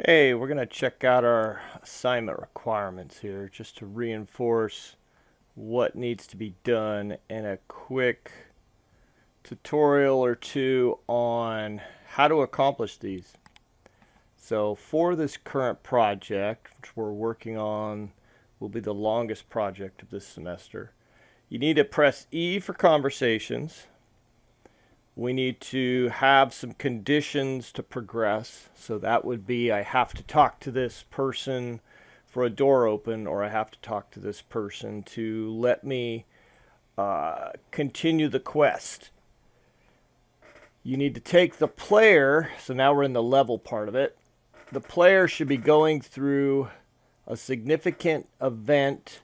Hey, we're going to check out our assignment requirements here just to reinforce what needs to be done and a quick tutorial or two on how to accomplish these. So for this current project, which we're working on, will be the longest project of this semester, you need to press E for conversations. We need to have some conditions to progress. So that would be I have to talk to this person for a door open, or I have to talk to this person to let me continue the quest. You need to take the player, so now we're in the level part of it. The player should be going through a significant event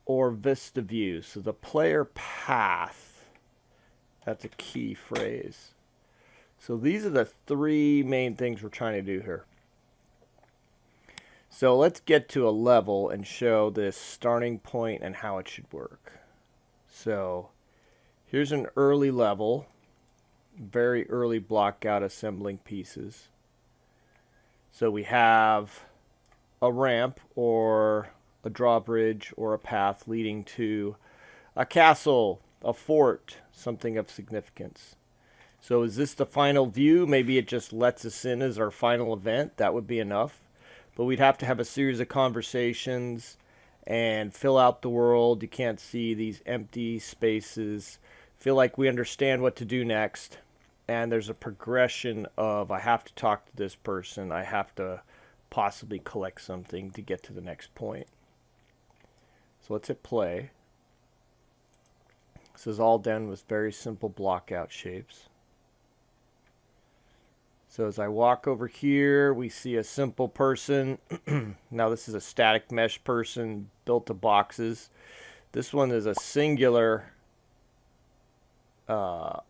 or VistaView. So the player path, that's a key phrase. So these are the three main things we're trying to do here. So let's get to a level and show this starting point and how it should work. So here's an early level, very early block out assembling pieces. So we have a ramp or a drawbridge or a path leading to a castle, a fort, something of significance. So is this the final view? Maybe it just lets us in as our final event. That would be enough. But we'd have to have a series of conversations and fill out the world. You can't see these empty spaces. Feel like we understand what to do next. And there's a progression of I have to talk to this person. I have to possibly collect something to get to the next point. So let's hit play. This is all done with very simple block out shapes. So as I walk over here, we see a simple person. Now this is a static mesh person built to boxes. This one is a singular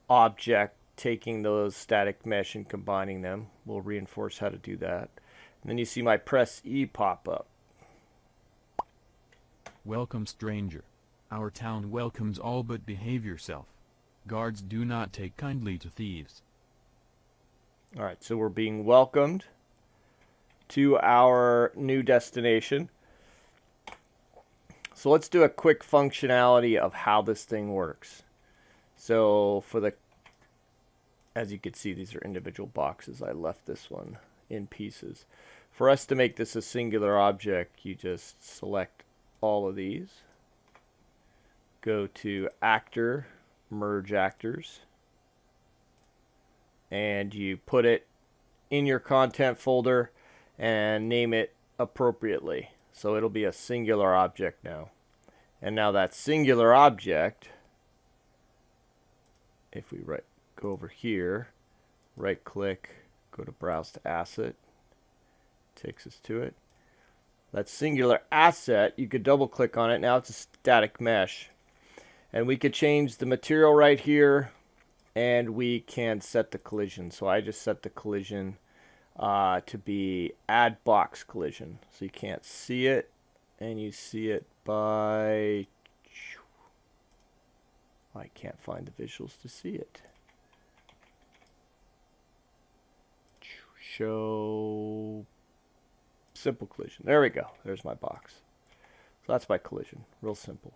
object, taking those static mesh and combining them. We'll reinforce how to do that. And then you see my press E pop up. Welcome, stranger. Our town welcomes all, but behave yourself. Guards do not take kindly to thieves. All right, so we're being welcomed to our new destination. So let's do a quick functionality of how this thing works. So as you can see, these are individual boxes. I left this one in pieces. For us to make this a singular object, you just select all of these. Go to Actor, Merge Actors. And you put it in your content folder and name it appropriately. So it'll be a singular object now. And now that singular object, if we go over here, right click, go to Browse to Asset, takes us to it. That singular asset, you could double click on it. Now it's a static mesh. And we could change the material right here. And we can set the collision. So I just set the collision to be add box collision. So you can't see it, and you see it by... I can't find the visuals to see it. Show simple collision. There we go. There's my box. So that's my collision. Real simple.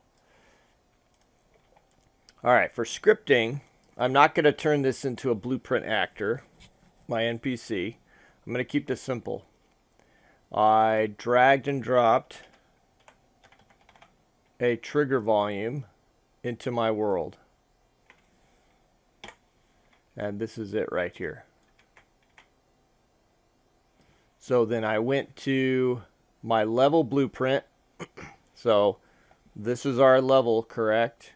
All right, for scripting, I'm not going to turn this into a blueprint actor, my NPC. I'm going to keep this simple. I dragged and dropped a trigger volume into my world. And this is it right here. So then I went to my level blueprint. So this is our level, correct?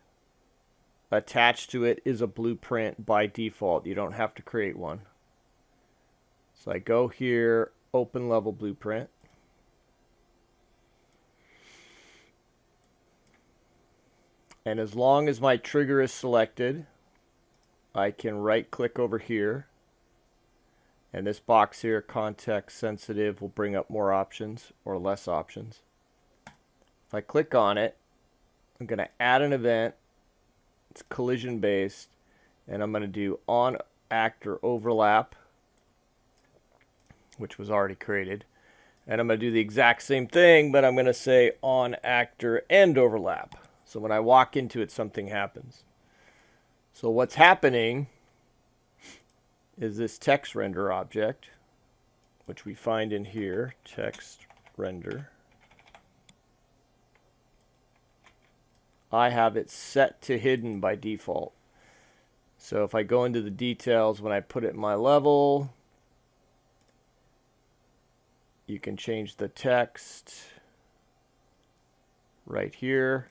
Attached to it is a blueprint by default. You don't have to create one. So I go here, open level blueprint. And as long as my trigger is selected, I can right click over here. And this box here, context sensitive, will bring up more options or less options. If I click on it, I'm going to add an event. It's collision based, and I'm going to do on actor overlap which was already created. And I'm going to do the exact same thing, but I'm going to say on actor end overlap. So when I walk into it, something happens. So what's happening is this text render object, which we find in here, text render. I have it set to hidden by default. So if I go into the details, when I put it in my level, you can change the text right here.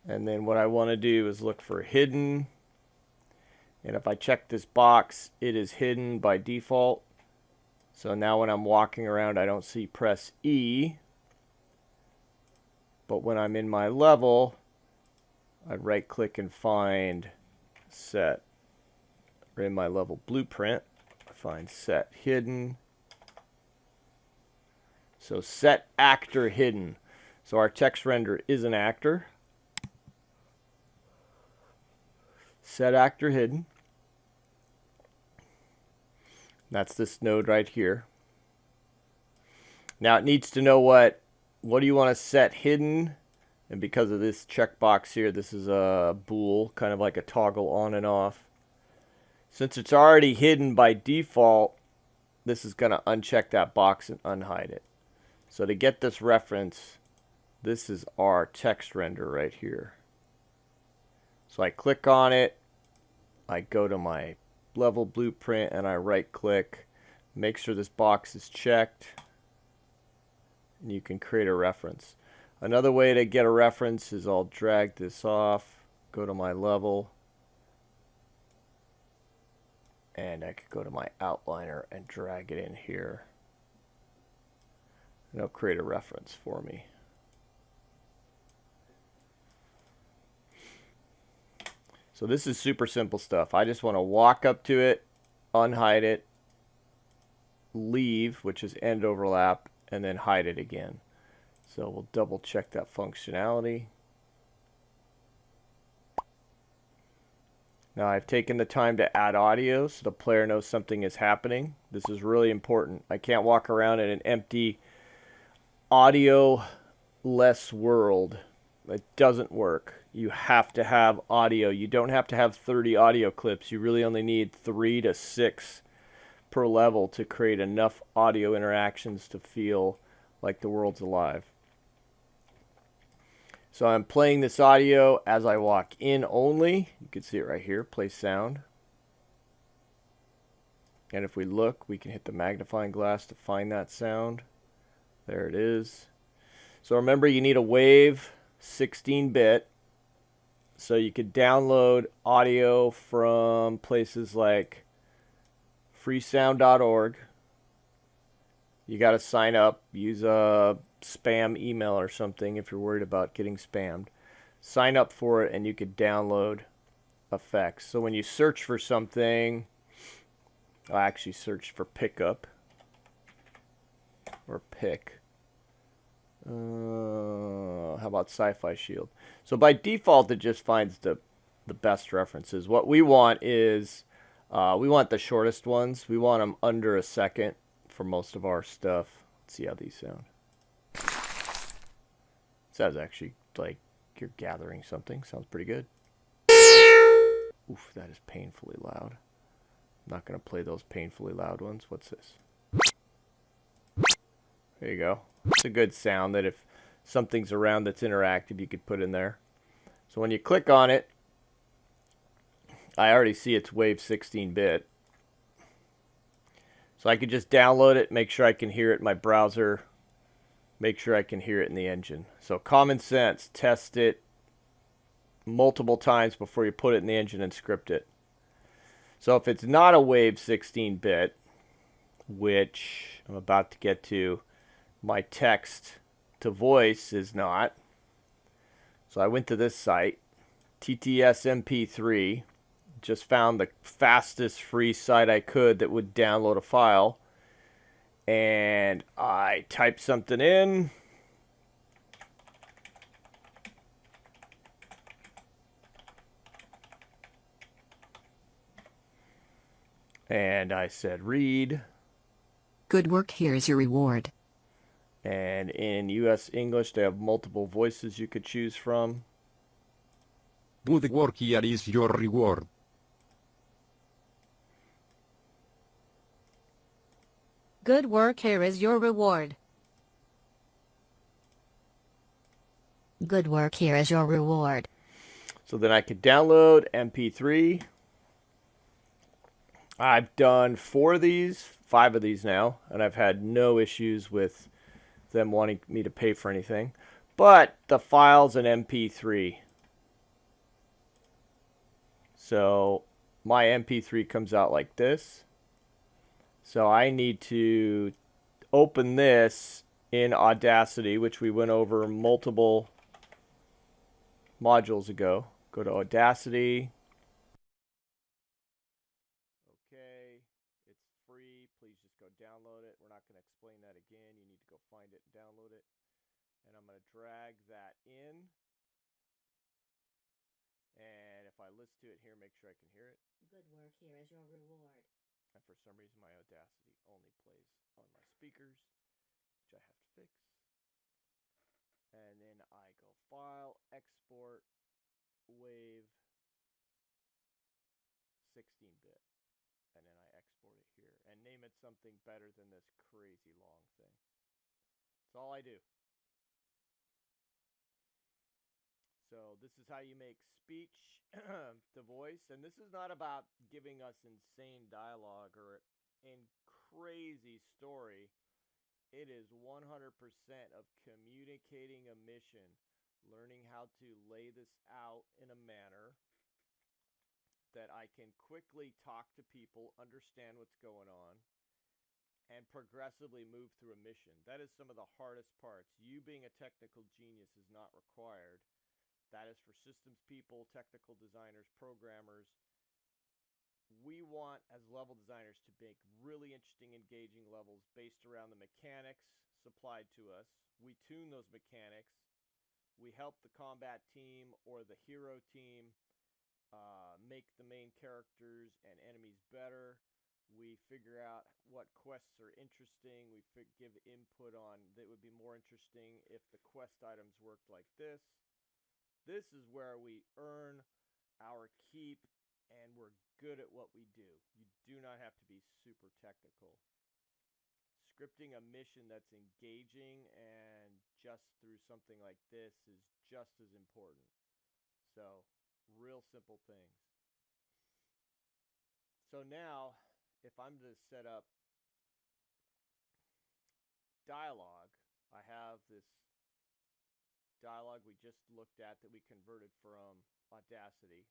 And then what I want to do is look for hidden. And if I check this box, it is hidden by default. So now when I'm walking around, I don't see press E. But when I'm in my level, I right click and find set. Or in my level blueprint, I find set hidden. So set actor hidden. So our text render is an actor. Set actor hidden. That's this node right here. Now it needs to know what do you want to set hidden? And because of this checkbox here, this is a bool, kind of like a toggle on and off. Since it's already hidden by default, this is going to uncheck that box and unhide it. So to get this reference, this is our text render right here. So I click on it, I go to my level blueprint and I right click, make sure this box is checked, and you can create a reference. Another way to get a reference is I'll drag this off, go to my level, and I could go to my outliner and drag it in here. And it'll create a reference for me. So this is super simple stuff. I just want to walk up to it, unhide it, leave, which is end overlap, and then hide it again. So we'll double check that functionality. Now I've taken the time to add audio so the player knows something is happening. This is really important. I can't walk around in an empty audio-less world. It doesn't work. You have to have audio. You don't have to have 30 audio clips. You really only need 3 to 6 per level to create enough audio interactions to feel like the world's alive. So I'm playing this audio as I walk in only. You can see it right here, play sound. And if we look, we can hit the magnifying glass to find that sound. There it is. So remember, you need a wave 16-bit. So you could download audio from places like freesound.org. You got to sign up, use a spam email or something if you're worried about getting spammed. Sign up for it and you could download effects. So when you search for something, I actually searched for pickup or pick. How about Sci-Fi Shield? So by default, it just finds the best references. What we want is, we want the shortest ones. We want them under a second for most of our stuff. Let's see how these sound. Sounds actually like you're gathering something. Sounds pretty good. Oof, that is painfully loud. I'm not going to play those painfully loud ones. What's this? There you go. It's a good sound that if something's around that's interactive, you could put in there. So when you click on it, I already see it's wave 16-bit. So I could just download it, make sure I can hear it in my browser, make sure I can hear it in the engine. So common sense, test it multiple times before you put it in the engine and script it. So if it's not a wave 16-bit, which I'm about to get to, my text to voice is not. So I went to this site, TTS MP3, just found the fastest free site I could that would download a file, and I typed something in. And I said read, Good work, here's your reward. And in US English, they have multiple voices you could choose from. Good work, here is your reward. Good work, here is your reward. Good work, here is your reward. So then I could download MP3. I've done 4 of these, 5 of these now, and I've had no issues with them wanting me to pay for anything. But the file's an MP3. So my MP3 comes out like this. So I need to open this in Audacity, which we went over multiple modules ago. Go to Audacity. Okay, it's free. Please just go download it. We're not going to explain that again. You need to go find it and download it. And I'm going to drag that in. And if I listen to it here, make sure I can hear it. Good work, here is your reward. And for some reason, my Audacity only plays on my speakers, which I have to fix. And then I go File, Export, Wave, 16-bit. And then I export it here. And name it something better than this crazy long thing. That's all I do. So this is how you make speech to voice. And this is not about giving us insane dialogue or a crazy story. It is 100% of communicating a mission, learning how to lay this out in a manner that I can quickly talk to people, understand what's going on, and progressively move through a mission. That is some of the hardest parts. You being a technical genius is not required. That is for systems people, technical designers, programmers. We want, as level designers, to make really interesting, engaging levels based around the mechanics supplied to us. We tune those mechanics. We help the combat team or the hero team make the main characters and enemies better. We figure out what quests are interesting. We give input on that would be more interesting if the quest items worked like this. This is where we earn our keep and we're good at what we do. You do not have to be super technical. Scripting a mission that's engaging and just through something like this is just as important. So, real simple things. So now, if I'm to set up dialogue, I have this dialogue we just looked at that we converted from Audacity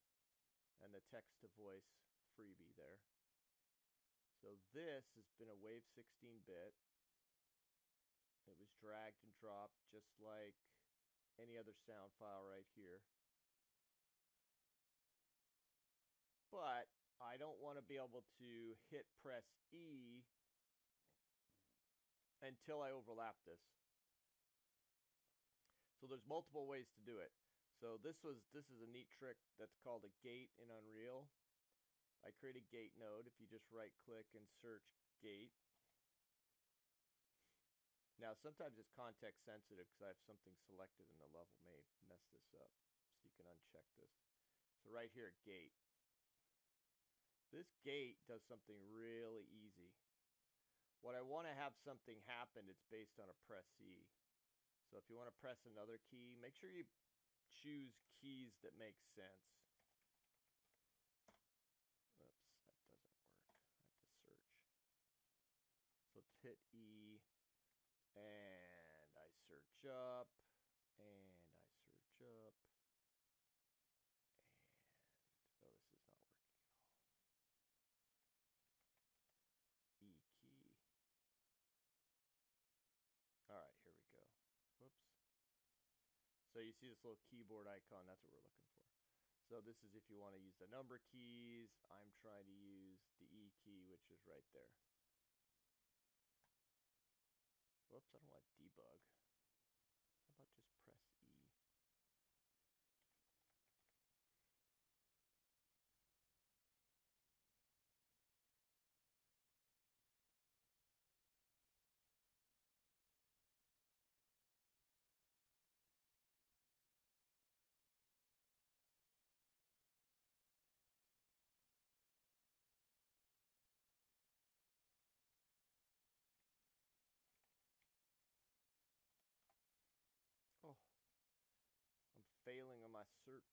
and the text to voice freebie there. So this has been a Wave 16-bit. It was dragged and dropped just like any other sound file right here. But I don't want to be able to hit press E until I overlap this. So there's multiple ways to do it. So this is a neat trick that's called a gate in Unreal. I create a gate node. If you just right click and search gate. Now sometimes it's context sensitive because I have something selected and the level may mess this up. So you can uncheck this. So right here, gate. This gate does something really easy. When I want to have something happen, it's based on a press E. So if you want to press another key, make sure you choose keys that make sense. Oops, that doesn't work. I have to search. So let's hit E, and I search up, and I search up, and oh, this is not working at all. E key. All right, here we go. Whoops. So you see this little keyboard icon, that's what we're looking for. So this is if you want to use the number keys. I'm trying to use the E key, which is right there. Whoops, I don't want debug. How about just press E? my search.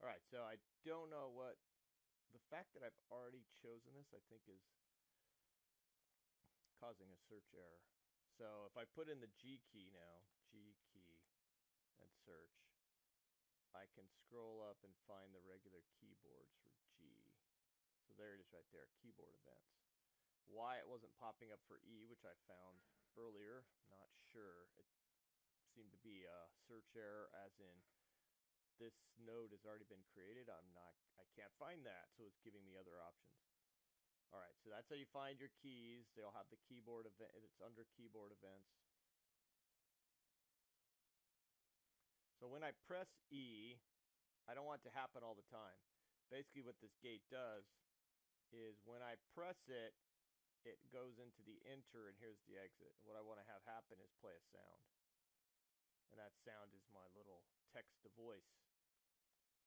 All right, so I don't know what the fact that I've already chosen this, I think, is causing a search error. So if I put in the G key now, G key, and search, I can scroll up and find the regular keyboards for G. So there it is right there, keyboard events. Why it wasn't popping up for E, which I found earlier, not sure. It seemed to be a search error, as in this node has already been created. I can't find that, so it's giving me other options. All right, so that's how you find your keys. They'll have the keyboard event. It's under keyboard events. So when I press E, I don't want it to happen all the time. Basically what this gate does is when I press it, it goes into the enter, and here's the exit. And what I want to have happen is play a sound. And that sound is my little text to voice.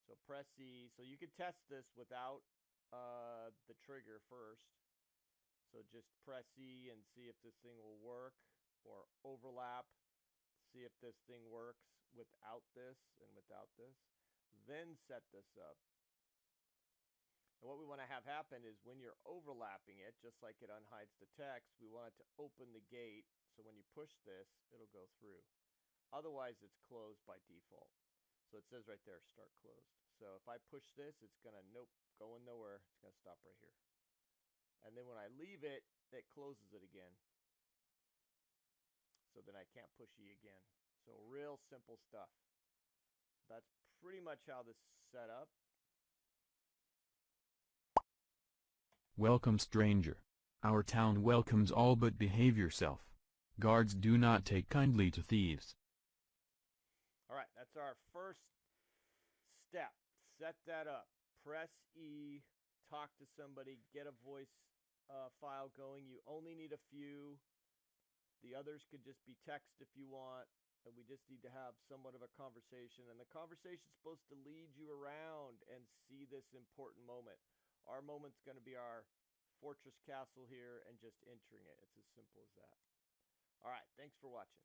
So press E. So you could test this without the trigger first. So just press E and see if this thing will work, or overlap, see if this thing works without this and without this. Then set this up. And what we want to have happen is when you're overlapping it, just like it unhides the text, we want it to open the gate, so when you push this, it'll go through. Otherwise, it's closed by default. So it says right there, start closed. So if I push this, it's going to, nope, going nowhere. It's going to stop right here. And then when I leave it, it closes it again. So then I can't push E again. So real simple stuff. That's pretty much how this is set up. Welcome, stranger. Our town welcomes all, but behave yourself. Guards do not take kindly to thieves. All right, that's our first step. Set that up. Press E, talk to somebody, get a voice file going. You only need a few. The others could just be text if you want. And we just need to have somewhat of a conversation. And the conversation is supposed to lead you around and see this important moment. Our moment's going to be our fortress castle here and just entering it. It's as simple as that. All right, thanks for watching.